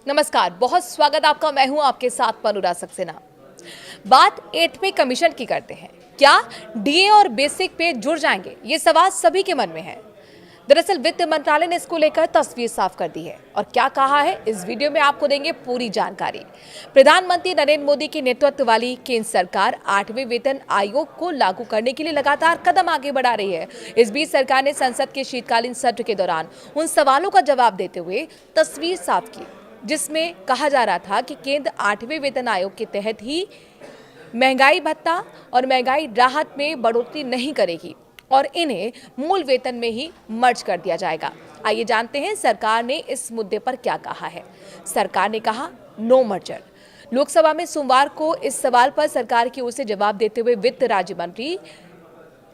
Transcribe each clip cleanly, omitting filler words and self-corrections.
नमस्कार, बहुत स्वागत आपका। मैं हूं आपके साथ पनुरा सक्सेना। बात 8वीं कमीशन की करते हैं। क्या डीए और बेसिक पे जुड़ जाएंगे? ये सवाल सभी के मन में है। दरअसल वित्त मंत्रालय ने इसको लेकर तस्वीर साफ कर दी है और क्या कहा है, इस वीडियो में आपको देंगे पूरी जानकारी। प्रधानमंत्री नरेंद्र मोदी के नेतृत्व वाली केंद्र सरकार 8वें वेतन आयोग को लागू करने के लिए लगातार कदम आगे बढ़ा रही है। इस बीच सरकार ने संसद के शीतकालीन सत्र के दौरान उन सवालों का जवाब देते हुए तस्वीर साफ की, जिसमें कहा जा रहा था कि केंद्र 8वें वेतन आयोग के तहत ही महंगाई भत्ता और महंगाई राहत में बढ़ोतरी नहीं करेगी और इन्हें मूल वेतन में ही मर्ज कर दिया जाएगा। आइए जानते हैं सरकार ने इस मुद्दे पर क्या कहा है। सरकार ने कहा नो मर्जर। लोकसभा में सोमवार को इस सवाल पर सरकार की ओर से जवाब देते हुए वित्त राज्य मंत्री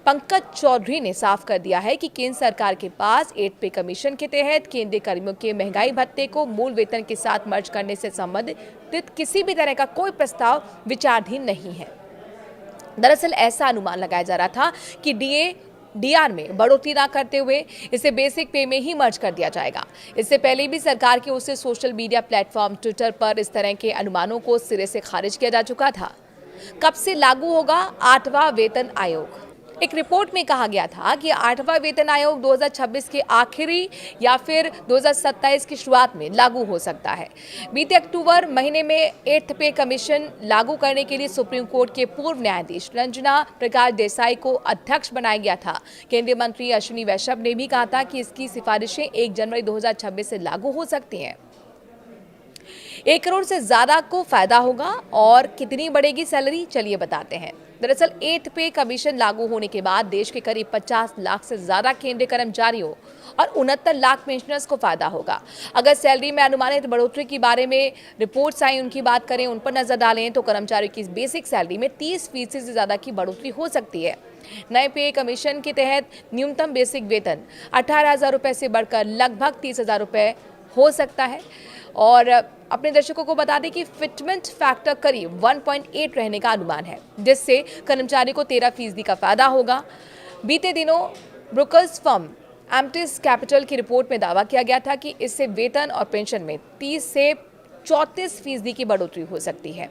पंकज चौधरी ने साफ कर दिया है कि केंद्र सरकार के पास 8 पे कमीशन के तहत केंद्रीय कर्मियों के महंगाई भत्ते को मूल वेतन के साथ मर्ज करने से संबंधित किसी भी तरह का कोई प्रस्ताव विचाराधीन नहीं है। दरअसल ऐसा अनुमान लगाया जा रहा था कि डीआर में बढ़ोतरी ना करते हुए इसे बेसिक पे में ही मर्ज कर दिया जाएगा। इससे पहले भी सरकार की ओर से सोशल मीडिया प्लेटफॉर्म ट्विटर पर इस तरह के अनुमानों को सिरे से खारिज किया जा चुका था। कब से लागू होगा 8वां वेतन आयोग? एक रिपोर्ट में कहा गया था कि 8वां वेतन आयोग 2026 के आखिरी या फिर 2027 की शुरुआत में लागू हो सकता है। बीते अक्टूबर महीने में 8th पे कमीशन लागू करने के लिए सुप्रीम कोर्ट के पूर्व न्यायाधीश रंजना प्रकाश देसाई को अध्यक्ष बनाया गया था। केंद्रीय मंत्री अश्विनी वैष्णव ने भी कहा था कि इसकी सिफारिशें 1 जनवरी 2026 से लागू हो सकती हैं। 1 करोड़ से ज्यादा को फायदा होगा और कितनी बढ़ेगी सैलरी, चलिए बताते हैं। दरअसल 8th पे कमीशन लागू होने के बाद देश के करीब 50 लाख से ज्यादा केंद्रीय कर्मचारियों और 69 लाख पेंशनर्स को फायदा होगा। अगर सैलरी में अनुमानित बढ़ोतरी के बारे में रिपोर्ट्स आई, उनकी बात करें, उन पर नजर डालें तो कर्मचारियों की बेसिक सैलरी में 30% से ज्यादा की बढ़ोतरी हो सकती है। नए पे कमीशन के तहत न्यूनतम बेसिक वेतन 18,000 रुपए से बढ़कर लगभग 30,000 रुपए हो सकता है। और अपने दर्शकों को बता दें कि फिटमेंट फैक्टर करीब 1.8 रहने का अनुमान है, जिससे कर्मचारी को 13% का फायदा होगा। बीते दिनों ब्रोकर्स फर्म एम्प्टिस कैपिटल की रिपोर्ट में दावा किया गया था कि इससे वेतन और पेंशन में 30 से 34% की बढ़ोतरी हो सकती है।